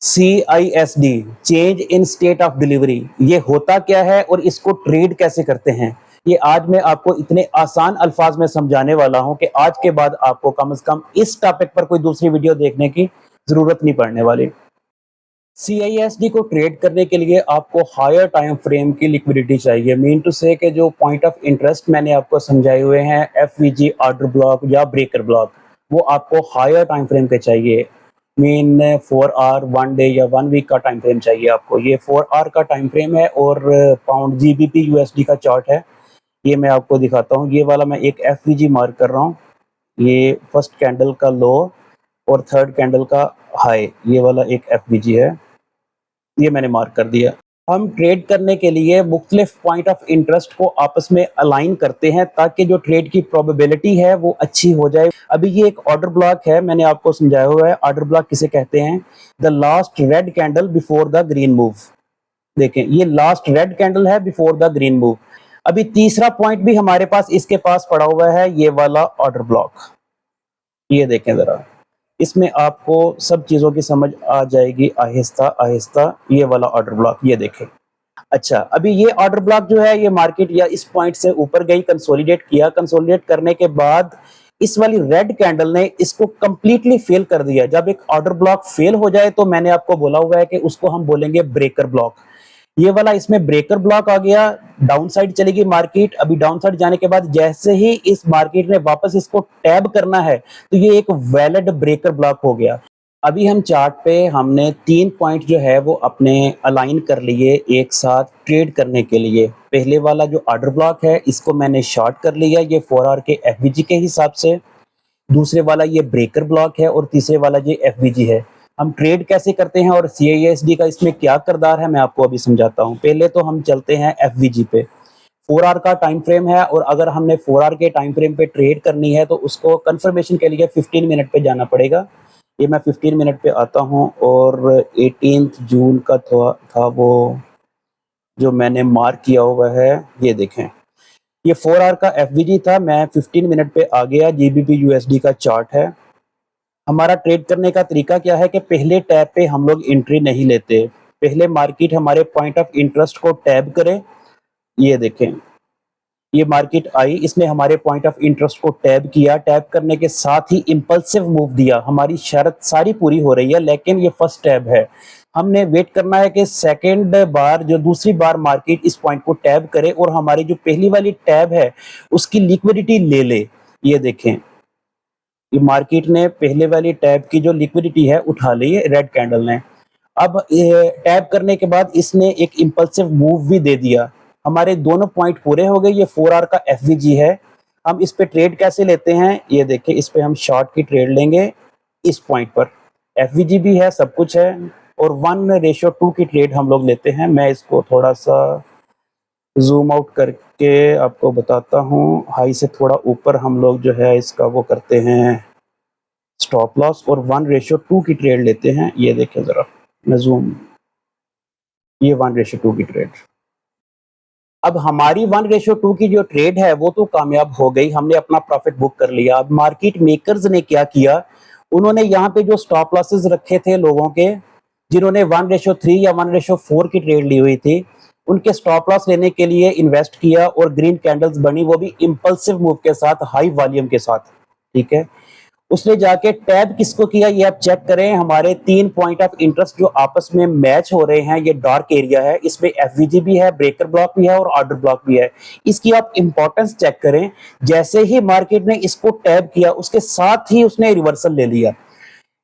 CISD, change in state of delivery, ये होता क्या है और इसको ट्रेड कैसे करते हैं, ये आज मैं आपको इतने आसान अल्फाज में समझाने वाला हूं कि आज के बाद आपको कम से कम इस टॉपिक पर कोई दूसरी वीडियो देखने की जरूरत नहीं पड़ने वाली। CISD को ट्रेड करने के लिए आपको हायर टाइम फ्रेम की लिक्विडिटी चाहिए। मीन टू से कि जो पॉइंट ऑफ इंटरेस्ट मैंने आपको समझाए हुए हैं, FVG, ऑर्डर ब्लॉक या ब्रेकर ब्लॉक, वो आपको हायर टाइम फ्रेम पे चाहिए। मीन 4 आवर, 1 डे या 1 वीक का टाइम फ्रेम चाहिए आपको। ये 4 आवर का टाइम फ्रेम है और पाउंड GBP USD का चार्ट है। ये मैं आपको दिखाता हूँ। ये वाला मैं एक FVG मार्क कर रहा हूँ। ये फर्स्ट कैंडल का लो और थर्ड कैंडल का हाई, ये वाला एक FVG है, ये मैंने मार्क कर दिया। हम ट्रेड करने के लिए मुख्तलिफ पॉइंट ऑफ इंटरेस्ट को आपस में अलाइन करते हैं ताकि जो ट्रेड की प्रोबेबिलिटी है वो अच्छी हो जाए। अभी ये एक ऑर्डर ब्लॉक है, मैंने आपको समझाया हुआ है ऑर्डर ब्लॉक किसे कहते हैं। The last red candle before the green move. देखें, ये लास्ट रेड कैंडल है बिफोर द ग्रीन मूव। अभी तीसरा पॉइंट भी हमारे पास इसके पास पड़ा हुआ है, ये वाला ऑर्डर ब्लॉक। ये देखें जरा, इसमें आपको सब चीज़ों की समझ आ जाएगी आहिस्ता आहिस्ता। ये वाला ऑर्डर ब्लॉक ये देखें। अच्छा, अभी ये ऑर्डर ब्लॉक जो है ये मार्केट या इस पॉइंट से ऊपर गई, कंसोलिडेट किया। कंसोलिडेट करने के बाद इस वाली रेड कैंडल ने इसको कंप्लीटली फेल कर दिया। जब एक ऑर्डर ब्लॉक फेल हो जाए तो मैंने आपको बोला हुआ है कि उसको हम बोलेंगे ब्रेकर ब्लॉक। ये वाला इसमें ब्रेकर ब्लॉक आ गया, डाउन साइड चलेगी मार्केट। अभी डाउन साइड जाने के बाद जैसे ही इस मार्केट ने वापस इसको टैब करना है तो ये एक वैलिड ब्रेकर ब्लॉक हो गया। अभी हम चार्ट पे हमने 3 पॉइंट जो है वो अपने अलाइन कर लिए एक साथ ट्रेड करने के लिए। पहले वाला जो ऑर्डर ब्लॉक है इसको मैंने शॉर्ट कर लिया, ये 4 आवर के FVG के हिसाब से। दूसरे वाला ये ब्रेकर ब्लॉक है और तीसरे वाला ये FVG है। हम ट्रेड कैसे करते हैं और CISD का इसमें क्या किरदार है मैं आपको अभी समझाता हूँ। पहले तो हम चलते हैं FVG पे। 4 आवर का टाइम फ्रेम है और अगर हमने 4 आवर के टाइम फ्रेम पे ट्रेड करनी है तो उसको कंफर्मेशन के लिए 15 मिनट पे जाना पड़ेगा। ये मैं 15 मिनट पे आता हूँ और 18 जून का था वो जो मैंने मार्क किया हुआ है। ये देखें, ये 4 आवर का FVG था, मैं 15 मिनट पे आ गया। GBP USD का चार्ट है। हमारा ट्रेड करने का तरीका क्या है कि पहले टैब पे हम लोग एंट्री नहीं लेते। पहले मार्केट हमारे पॉइंट ऑफ इंटरेस्ट को टैब करे। ये देखें, ये मार्केट आई, इसने हमारे पॉइंट ऑफ इंटरेस्ट को टैब किया। टैब करने के साथ ही इंपल्सिव मूव दिया। हमारी शर्त सारी पूरी हो रही है लेकिन ये फर्स्ट टैब है। हमने वेट करना है कि सेकंड बार, जो दूसरी बार मार्केट इस पॉइंट को टैब करे और हमारी जो पहली वाली टैब है उसकी लिक्विडिटी ले ले। ये देखें, ये मार्केट ने पहले वाली टैब की जो लिक्विडिटी है उठा ली है रेड कैंडल ने। अब टैब करने के बाद इसने एक इंपल्सिव मूव भी दे दिया। हमारे दोनों पॉइंट पूरे हो गए। ये 4 आवर का FVG है। हम इस पे ट्रेड कैसे लेते हैं, ये देखिए, इस पे हम शॉर्ट की ट्रेड लेंगे। इस पॉइंट पर FVG भी है, सब कुछ है और 1:2 की ट्रेड हम लोग लेते हैं। मैं इसको थोड़ा सा जूम आउट करके आपको बताता हूँ। हाई से थोड़ा ऊपर हम लोग जो है इसका वो करते हैं स्टॉप लॉस और 1:2 की ट्रेड लेते हैं। ये देखें जरा, मैं जूम, ये 1:2 की ट्रेड। अब हमारी 1:2 की जो ट्रेड है वो तो कामयाब हो गई, हमने अपना प्रॉफिट बुक कर लिया। अब मार्केट मेकर्स ने क्या किया, उन्होंने यहाँ पे जो स्टॉप लॉसेस रखे थे लोगों के, जिन्होंने 1:3 या 1:4 की ट्रेड ली हुई थी, उनके स्टॉप लॉस लेने के लिए इन्वेस्ट किया और ग्रीन कैंडल्स बनी, वो भी इंपल्सिव मूव के साथ, हाई वॉल्यूम के साथ। ठीक है, उसने जाके टैब किसको किया ये आप चेक करें। हमारे 3 पॉइंट ऑफ इंटरेस्ट जो आपस में मैच हो रहे हैं, ये डार्क एरिया है, इसमें FVG भी है, ब्रेकर ब्लॉक भी है और ऑर्डर ब्लॉक भी है। इसकी आप इंपॉर्टेंस चेक करें। जैसे ही मार्केट ने इसको टैब किया उसके साथ ही उसने रिवर्सल ले लिया।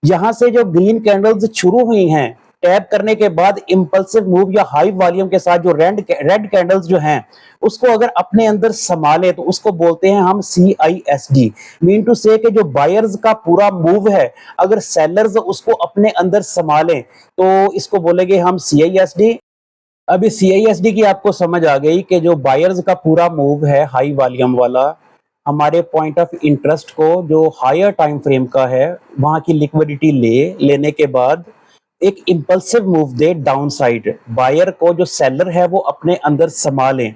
यहां से जो ग्रीन कैंडल्स शुरू हुई हैं टैप करने के बाद इंपल्सिव मूव या हाई वॉल्यूम के साथ, जो रेड कैंडल्स जो हैं उसको अगर अपने अंदर संभाले तो उसको बोलते हैं हम CISD। मीन टू से कि जो बायर्स का पूरा मूव है अगर सेलर्स उसको अपने अंदर संभालें तो इसको बोलेंगे हम CISD। अभी CISD की आपको समझ आ गई कि जो बायर्स का पूरा मूव है हाई वॉल्यूम वाला, हमारे पॉइंट ऑफ इंटरेस्ट को जो हायर टाइम फ्रेम का है वहां की लिक्विडिटी लेने के बाद एक इंपल्सिव मूव दे डाउन साइड, बायर को जो सेलर है वो अपने अंदर संभालें।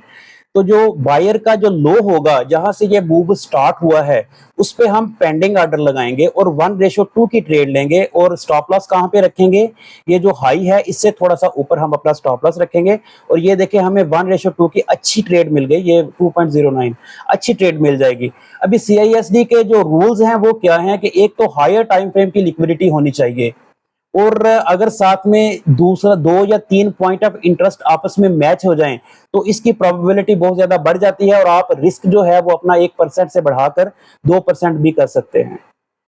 तो जो बायर का जो लो होगा, जहां से ये मूव स्टार्ट हुआ है, उस पे हम पेंडिंग ऑर्डर लगाएंगे और 1:2 की ट्रेड लेंगे और स्टॉप लॉस कहां पे रखेंगे? ये जो हाई है इससे थोड़ा सा ऊपर हम अपना स्टॉप लॉस रखेंगे और ये देखिए हमें 1:2 की अच्छी ट्रेड मिल गई, ये 2.09 अच्छी ट्रेड मिल जाएगी। अभी सीआईएसडी के जो रूल्स हैं वो क्या हैं कि एक तो हायर टाइम फ्रेम की लिक्विडिटी होनी चाहिए और अगर साथ में दूसरा 2 या 3 पॉइंट ऑफ इंटरेस्ट आपस में मैच हो जाएं तो इसकी प्रोबेबिलिटी बहुत ज्यादा बढ़ जाती है और आप रिस्क जो है वो अपना 1% से बढ़ाकर 2% भी कर सकते हैं।